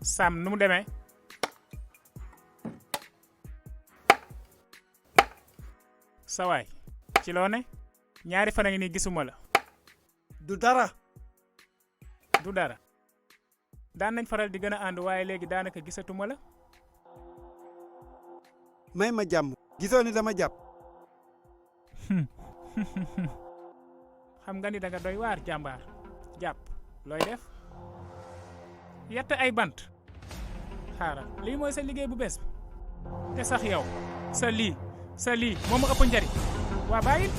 Sam nu mu demee sa waay ci loo ne ñaari fan a ngi nii gisuma la. du dara daan nañ faral di gën a ànd waaye léegi daanaka gisatuma la. may ma jàmm gisoo ni dama jàpp. xam nga ni da nga doy waar jàmbaar jàpp looy def yett ay bant xaaral lii mooy sa liggéey bu bees te sax yow sa lii moo ma ëpp njariñ waa bàyyil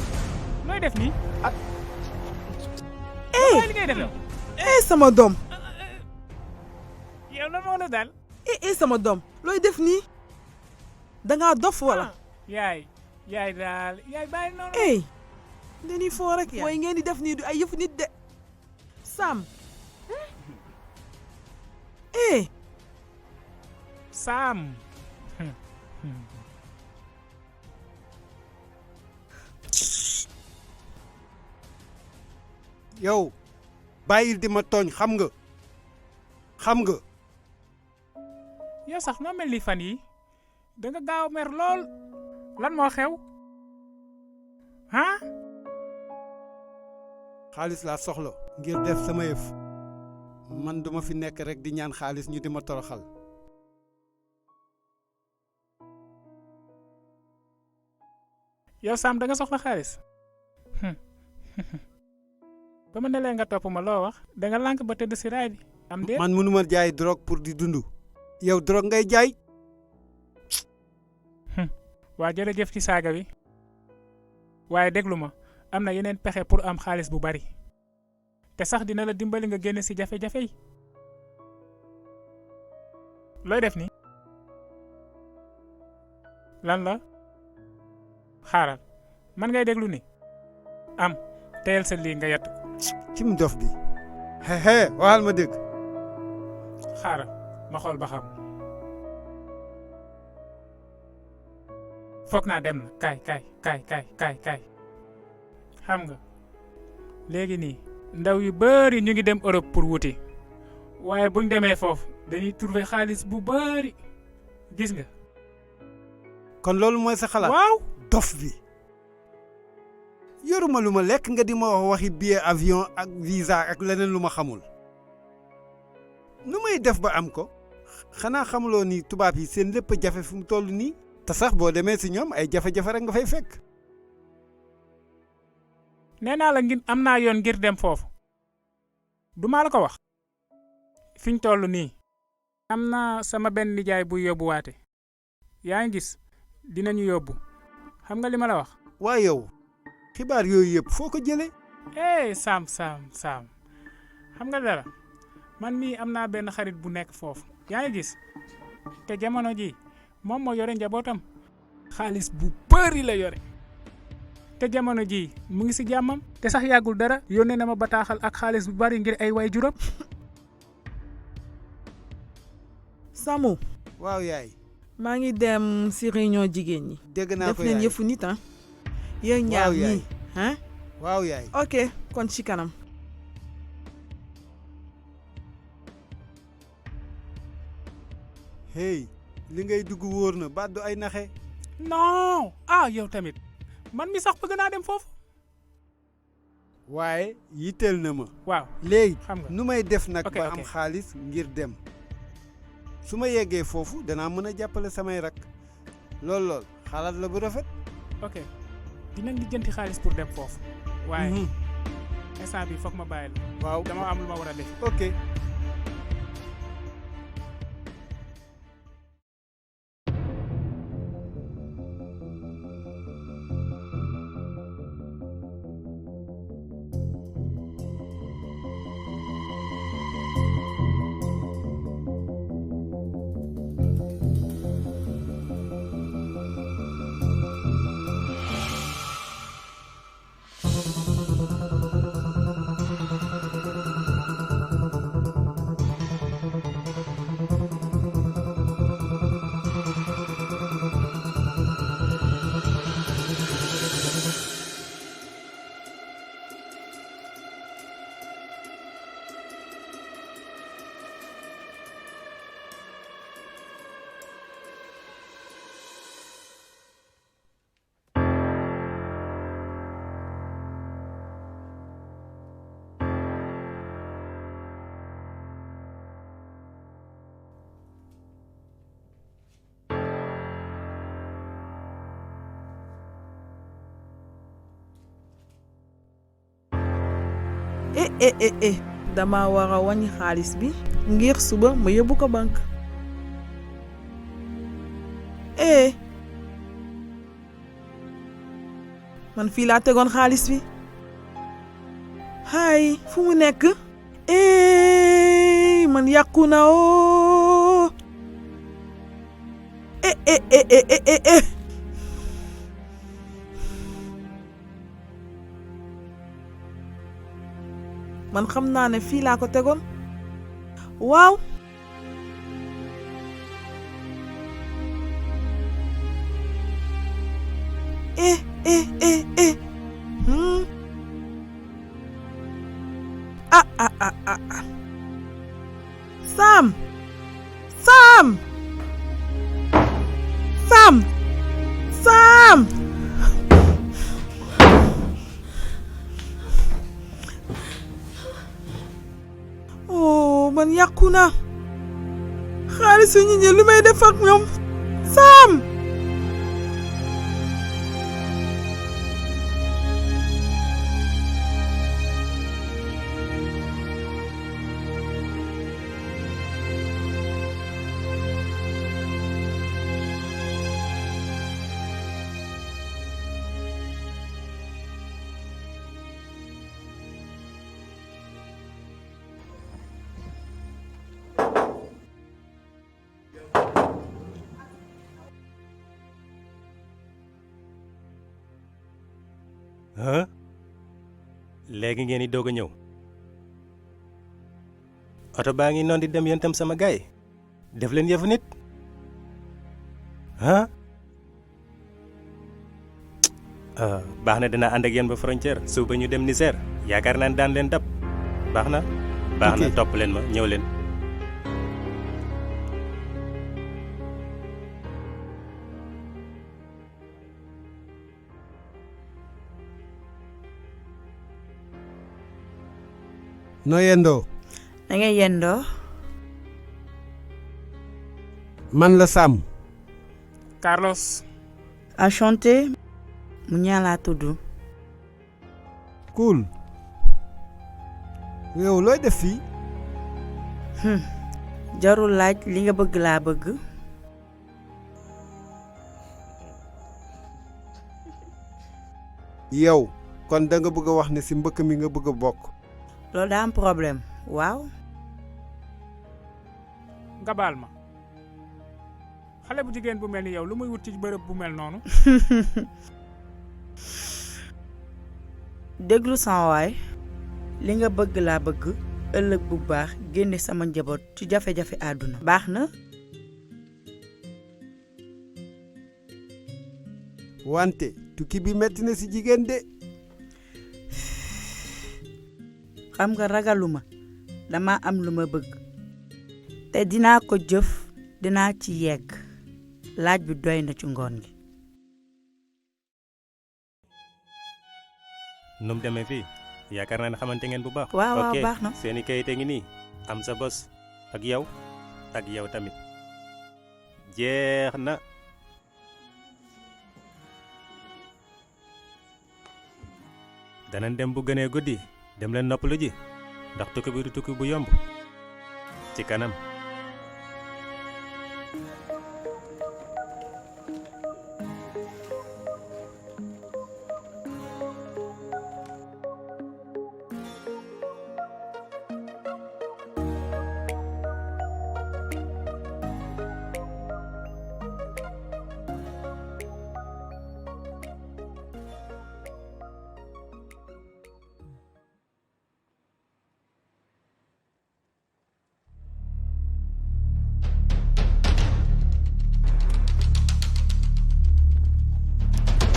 looy def nii. li ngay def yow. sama doom. yow lan moo la daal. sama doom looy def nii dangaa dof wala. yaay daal yaay bàyyi noonu. dañuy foo rek mooy ngeen di def nii du ay yëfu nit de Sam. Sam. yow bàyyil di ma tooñ xam nga. yow sax noo mel ni fan yi da nga gaaw a mer lool lan moo xew ah. xaalis laa soxla ngir def sama yëf man duma fi nekk rek di ñaan xaalis ñu di ma toroxal. yow Sam da nga soxla xaalis ba ma ne leen nga topp ma loo wax da nga lànk ba tëdd si raay bi am déet. man mënuma jaay drogue pour di dund yow drogue ngay jaay. waa jërëjëf ci saaga bi waaye déglu ma am na yeneen pexe pour am xaalis bu bari te sax dina la dimbali nga génn si jafe-jafe yi looy def ni lan la xaaral man ngay déglu ni am teyel sa lii nga yett ci mu dof bi waxal ma dégg. xaaral ma xool ba xam foog naa dem na kaay xam nga léegi nii ndaw yu bari ñu ngi dem Europe pour wuti waaye buñ demee foofu dañuy trouver xaalis bu bari gis nga. kon loolu mooy sa xalaat. waaw dof bi yoruma lu ma lekk nga di ma wax waxi billet avion ak visa ak leneen lu ma xamul nu may def ba am ko xanaa xamuloo ni tubaab yi seen lépp jafe fu mu toll nii. te sax boo demee si ñoom ay jafe-jafe rek nga fay fekk. nee naa la ngir am naa yoon ngir dem foofu du maa la ko wax fi ñu toll nii am naa sama benn nijaay buy yóbbuwaate yaa ngi gis dinañu yóbbu xam nga li ma la wax. waaye yow xibaar yooyu yëpp foo ko jëlee. Sam xam nga dara man mii am naa benn xarit bu nekk foofu yaa ngi gis te jamono ji moom moo yore njabootam xaalis bu bari la yore te jamono ji mu ngi si jàmmam te sax yàggul dara yónnee na ma bataaxal ak xaalis bu bari ngir ay way juróom. Samu. waaw yaay. maa ngi dem si réunion jigéen ñi. dégg naa ko yaay def nañ yëfu nit yéen ñaar ñii waaw yaay. ok kon ci kanam. li ngay dugg wóor na ba du ay naxe. non yow tamit man mi sax bëgg naa dem foofu. waaye yitteel na ma. waaw léegi xam nga nu may def nag. ok ba am xaalis ngir dem. su ma yeggee foofu danaa mën a jàppale samay rak lool xalaat la bu rafet. ok dinañ lijjanti xaalis pour dem foofu. waaye instant bi foog ma bàyyi la. waaw dama am lu ma war a def. ok. dama war a wàññi xaalis bi ngir suba ma yóbbu ko banque. man fii laa tegoon xaalis bi. hay fu mu nekk. man yàqu na oo. man xam naa ne fii laa ko tegoon. waaw. Sam. Oh, man yàqu na. xaalis yi ñi lu may def ak ñoom. Sam. léegi ngeen di doog a ñëw oto baa ngi noonu di dem yéen tam sama gaay def leen yëfu nit baax na dina ànd ak yéen ba frontière suba ñu dem Niger yaakaar naa ne daan leen dab baax na topp leen ma ñëw leen. noo yendoo. na nga yendoo. man la Sam. Carlos. enchanté. mu ñaa laa tudd. cool. yow looy def fii. jarul laaj li nga bëgg laa bëgg. yow kon da nga bëgg a wax ne ci mbëkk mi nga bëgg a bokk. loolu daa am problème waaw. nga baal ma xale bu jigéen bu mel ni yow lu muy wut ci bërëb bu mel noonu. déglu sama waay li nga bëgg laa bëgg ëllëg bu baax génne sama njaboot ci jafe-jafe àdduna baax na. wante tukki bi metti na ci jigéen de. xam nga ragaluma dama am lu ma bëgg te dinaa ko jëf dinaa ci yegg laaj bi doy na ci ngoon gi. nu mu demee fii yaakaar naa ne xamante ngeen bu baax. waaw baax na seeni kayit a ngi nii am sa bos ak yow tamit jeex na. danañ dem bu gënee guddi dem leen noppalu ji ndax tukki bi du tukki bu yomb ci kanam.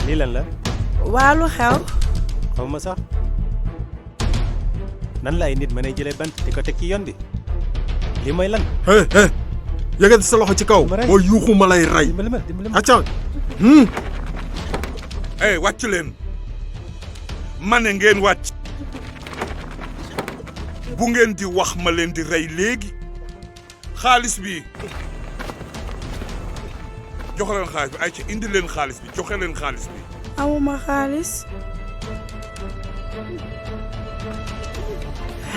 lii lan la. waalu xew. xaw ma sax nan la ay nit mën a jëlee bant di ko teg ci yoon bi lii mooy lan. yëkkati sa loxo ci kaw. boo yuuxu ma lay rey. acca. wàcc leen. ma ne ngeen wàcc. bu ngeen di wax ma leen di rey léegi. xaalis bi. joxe leen xaalis bi ay ci indi leen xaalis bi joxe leen xaalis bi. amuma xaalis.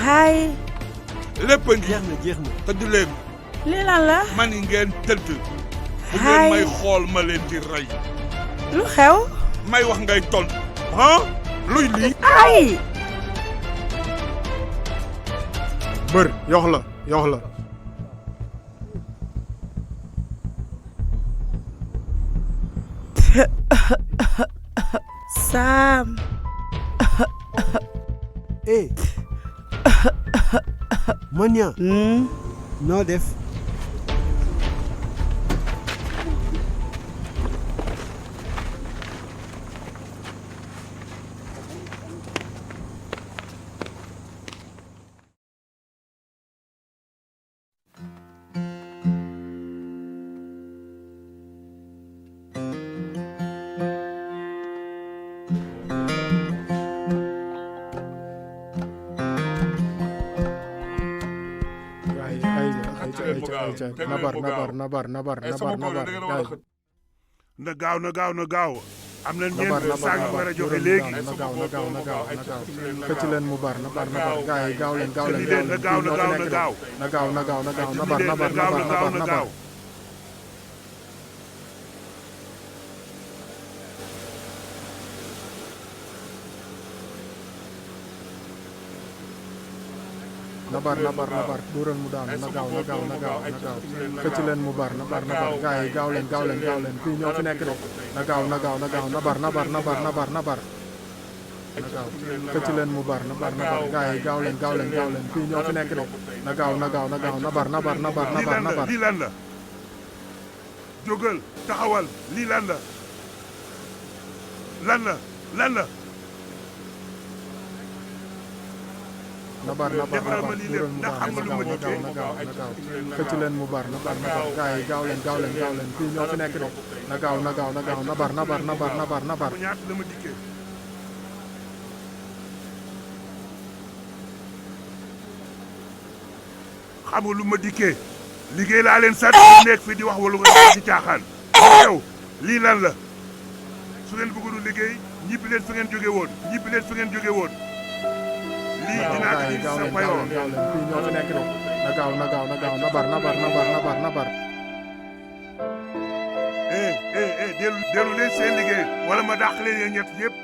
hay lépp a ngi jeex na tëdd leen lii lan la man yi ngeen tëdd bu Hay. ngeen may xool ma leen di rey lu xew may wax ngay ton ah luy lii ay bër yox la Sam Mania noo def nabar na gaaw am na ñeent saa ngi war a joxe léegi na gaaw xëcc leen mu bar nabar gaay yi gaaw leen na gaaw nabar duural mu daanu na gaaw xëcc leen mu bar nabar gaay yi gaaw leen fii ñoo fi nekk de na gaaw nabar xëcc leen mu bar nabar gaay yi gaaw leen fii ñoo fi nekk de na gaaw nabar lii lan la jógal taxawal lii lan la nabar duural mu daanu na gaaw xëcc leen mu bar nabar gaay yi gaaw leen fii ñoo fi nekk de na gaaw nabar ñaata la ma dikkee xam nga lu ma dikkee liggéey laa leen sant nekk fi di wax wala nga ci caaxaan yow lii lan la su ngeen bëggoon liggéey ñibbi leen fi ngeen jóge woon lii dinaa ci sa payoor fii ñoo fi nekk de na gaaw nabar dellu leen seen liggéey wala ma dàq leen yéen ñett yëpp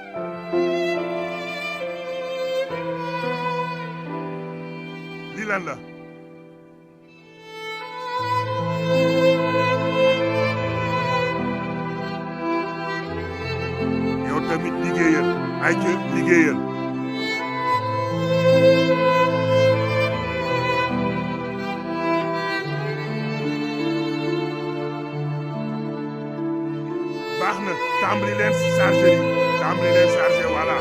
lii lan la yow tamit liggéeyal ay ca liggéeyal baax na tàmbali leen chargé voilà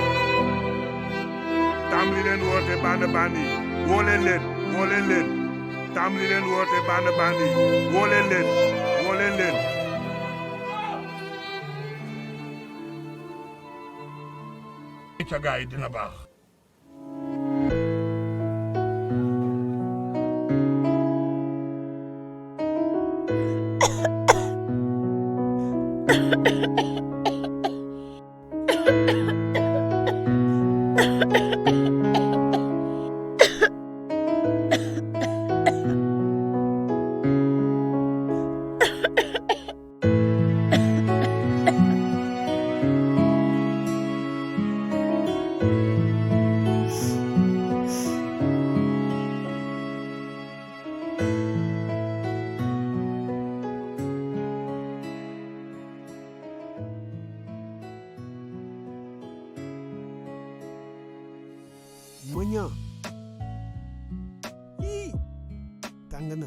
tàmbali leen woote band yi woo leen tàmbali leen woote band yi woo leen ca gaay dina baax Mania ii tàng na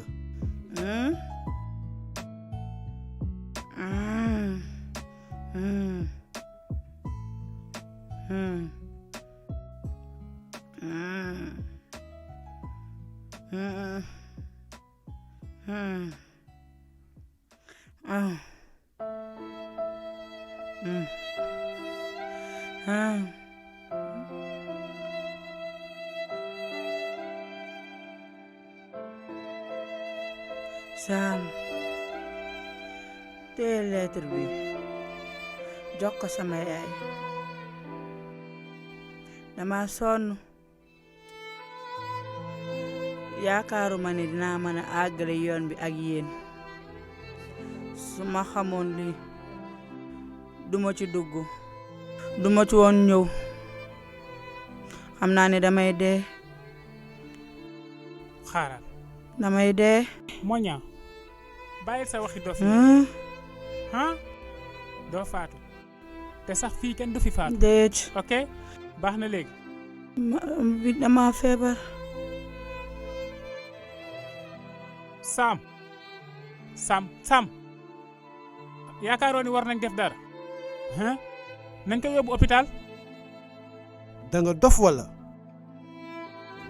Sam téye lettre bi jox ko sama yaay dama sonn yaakaaruma ne dinaa mën a àggale yoon bi ak yéen su ma xamoon lii duma ci dugg duma ci woon ñëw xam naa ne damay dee xaaral damay dee moña bàyyil sa waxi dof yi doo faatu te sax fii kenn du fi faatu déet ok baax na léegi bi dama feebar Sam yaakaaroon ni war nañ def dara nañ ko yóbbu hôpital da nga dof wala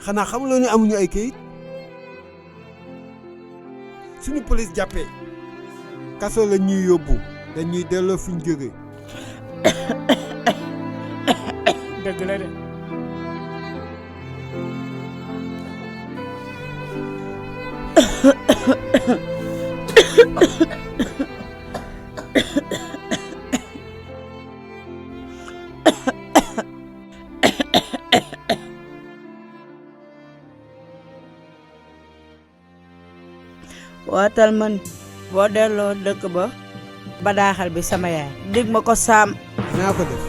xanaa xamuloo ni amuñu ay kayit suñu police jàppee kaso la ñuy yóbbu dañuy delloo fi ñu jógee dëgg la de waatal man boo delloo dëkk ba badaaxal bi sama yaay dig ma ko Sam naa ko def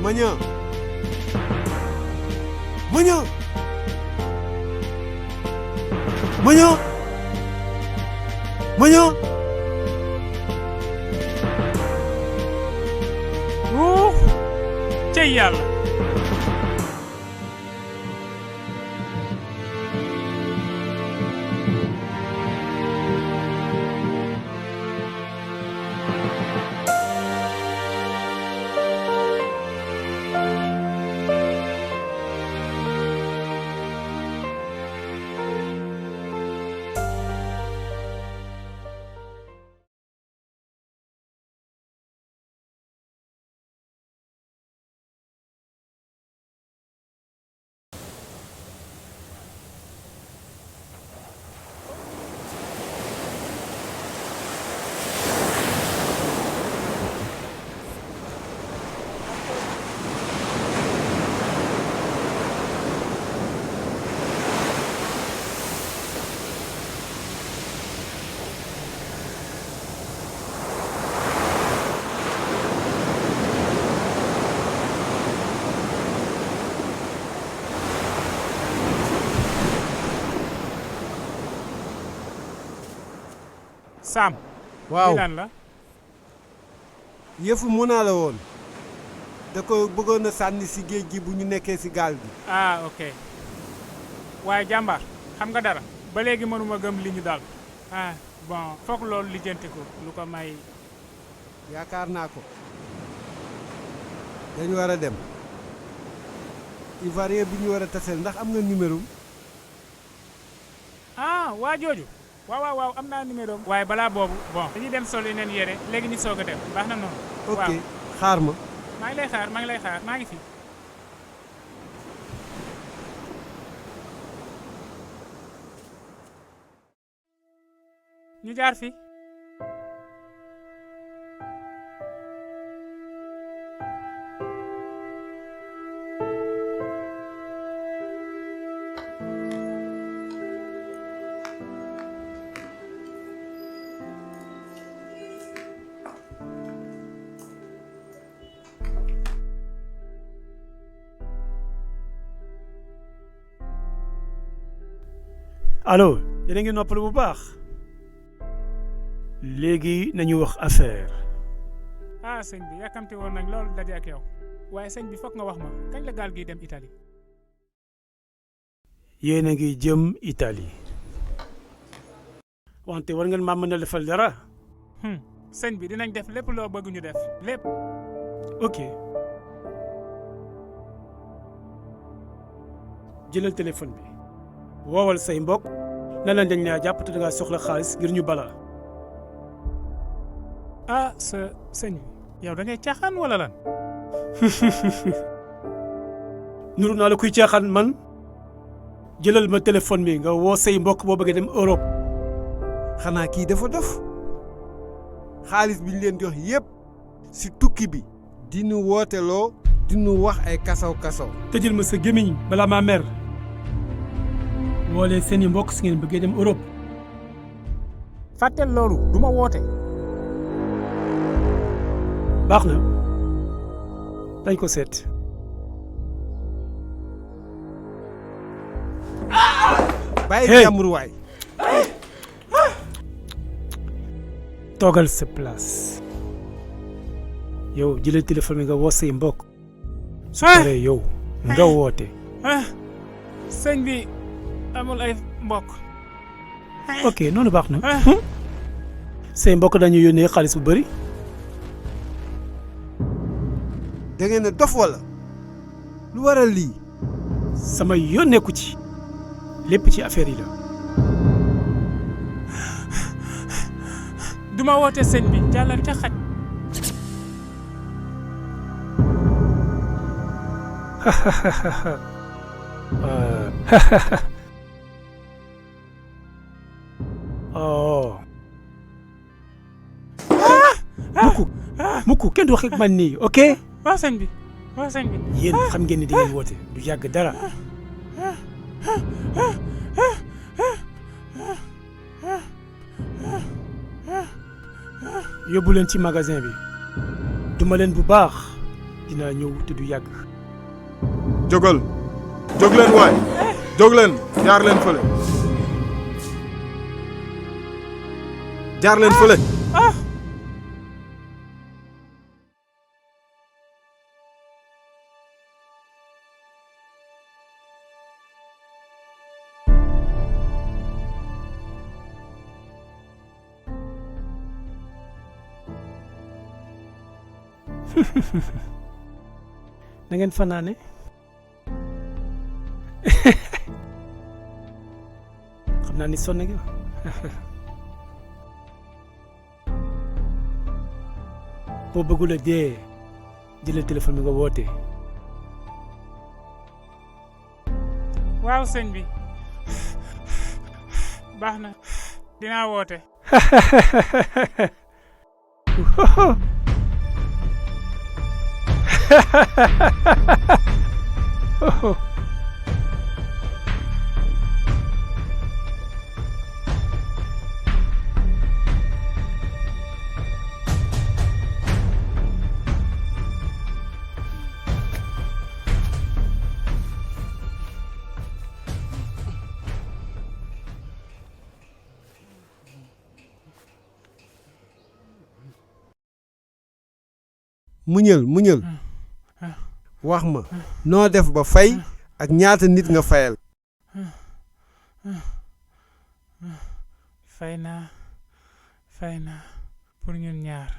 Maña cey yàlla Sam waaw lan la yëfu mun naa la woon da ko bëggoon a sànni si géej gi bu ñu nekkee si gaal gi ok waaye jàmbaar xam nga dara ba léegi mënuma gëm li ñu dal bon foog loolu lijjanti ko lu ko may yaakaar naa ko dañu war a dem Ivoirien bi ñu war a taseel ndax am nga numéro waa jooju waaw am naa numéro waaye balaa boobu bon dañuy dem sol yeneen yére léegi ñu soog a dem baax na noonu ok xaar ma maa ngi lay xaar maa ngi fi ñu jaar fi allo yéen a ngi noppalu bu baax léegi nañu wax affaire. sëñ bi yàkkamti woon nañ loolu daje ak yow waaye sëñ bi foog nga wax ma kañ la gaal gi dem Italie. yéen a ngi jëm Italie wante war ngeen maa mën a defal dara. sëñ bi dinañ def lépp loo bëgg ñu def lépp. ok jëlal téléphone bi woowal say mbokk na leen dañ laa jàpp te dangaa soxla xaalis ngir ñu bala. sëñ bi yow da ngay caaxaan wala lan. nuru naa la kuy caaxaan man jëlal ma téléphone bi nga woo say mbokk boo bëggee dem Europe. xanaa kii dafa dof xaalis bi ñu leen jox yépp si tukki bi di nu wooteloo di nu wax ay kasaw-kasaw. tëjal ma sa gémmiñ balaa maa mer woolee seen i mbokk si ngeen bëggee dem Europe. fàttel loolu du ma woote. baax na dañ ko seet. bàyyi jàmbur waay. toogal sa place yow jëlal téléphone bi nga woo say mbokk su paree yow nga woote. sëñ bi amul ay mbokk. ok noonu baax na. say mbokk dañu yónnee xaalis bu bëri. da ngeen a dof wala lu waral lii. sama yónneeku ci lépp ci affaire yi la. duma woote sëñ bi jàllal ca xaj. oh. mukk kenn du wax ak man nii ok. waa sëñ bi waa sëñ bi. yéen xam ngeen ni di ngeen woote du yàgg dara. yóbbu leen ci magasin bi duma leen bu baax dinaa ñëw te du yàgg. jógal jóg leen waay jóg leen jaar leen fële jaar leen fële. na ngeen fanaane xam naa ni sonn nga boo bëggul a dee jëlal téléphone bi nga woote. waaw sëñ bi baax na dinaa woote. muñal wax ma noo def ba fay ak ñaata nit nga fayal. fay naa pour ñun ñaar.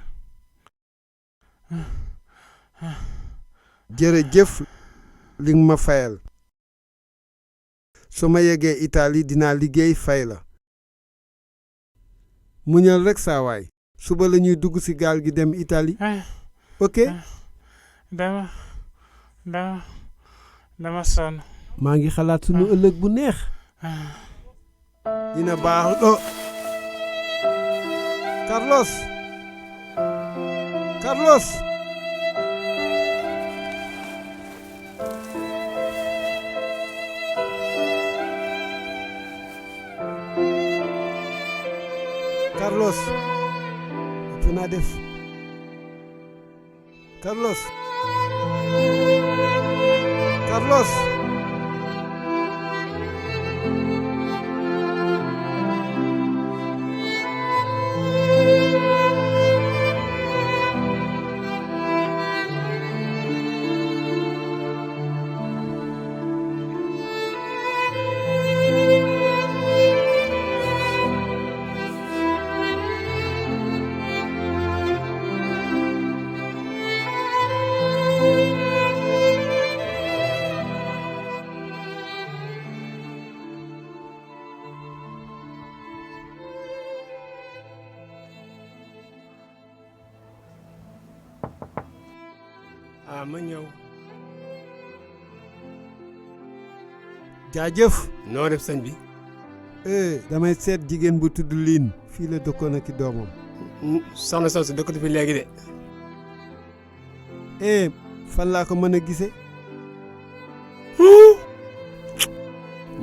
jërëjëf li nga ma fayal su ma yeggee Italie dinaa liggéey fay la. muñal rek saa waay suba la ñuy dugg ci gaal gi dem Italie. ok. dama sonn. maa ngi xalaat sunu ëllëg bu neex. dina baax. oh Carlos. Carlos. Carlos. ëpp naa def. Carlos. Carlos. ma ñëw. jaajëf. noo def sëñ bi. damay seet jigéen bu tudd Lin fii la dëkkoon ak i doomam. soxna soosu dëkkatu fi léegi de. fan laa ko mën a gisee.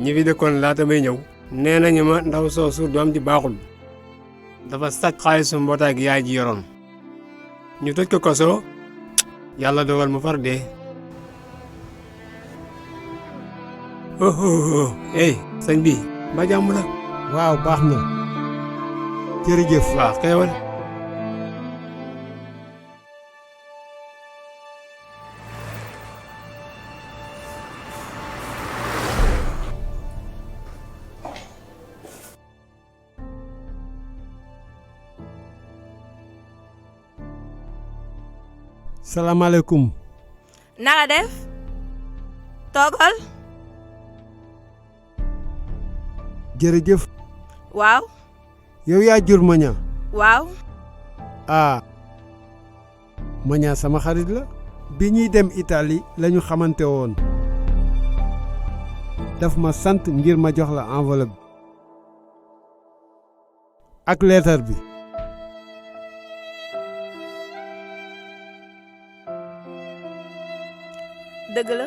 ñi fi dëkkoon laata may ñëw nee nañu ma ndaw soosu doom ji baaxul dafa sàcc xaalisu mbootaay gi yaay ji yoroon ñu tëj ko kaso yàlla dogal mu far dee. sëñ bi ba jàmm la. waaw baax na jërëjëf. waaw xeewal. salaamaaleykum. na nga def toogal. jërëjëf. waaw. yow yaa jur Maña. waaw. Maña sama xarit la. bi ñuy dem Italie lañu xamante woon. daf ma sant ngir ma jox la enveloppe ak lettre bi. dëgg la.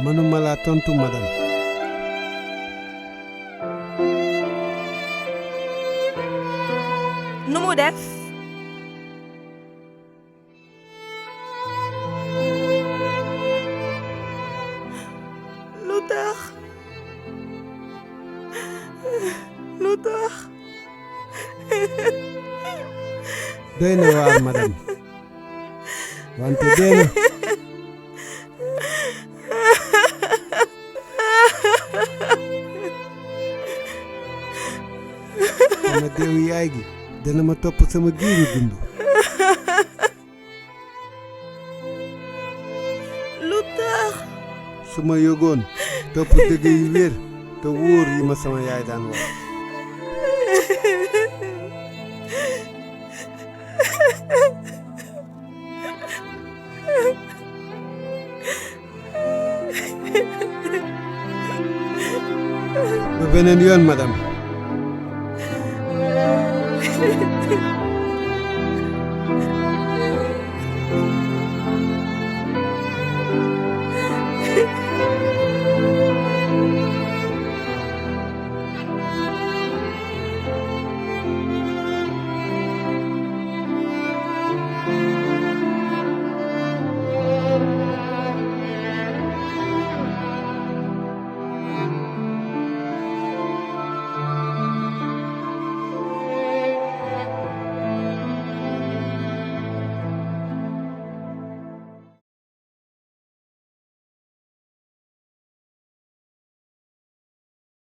mënuma laa tontu madame. nu mu def. lu tax. doy na waar madame. wante dee na. sama deewu yaay gi dana ma topp sama giiru dund. lu tax. su ma yëgoon topp dëgg yu wér te wóor yi ma sama yaay daan wax. ba beneen yoon madame.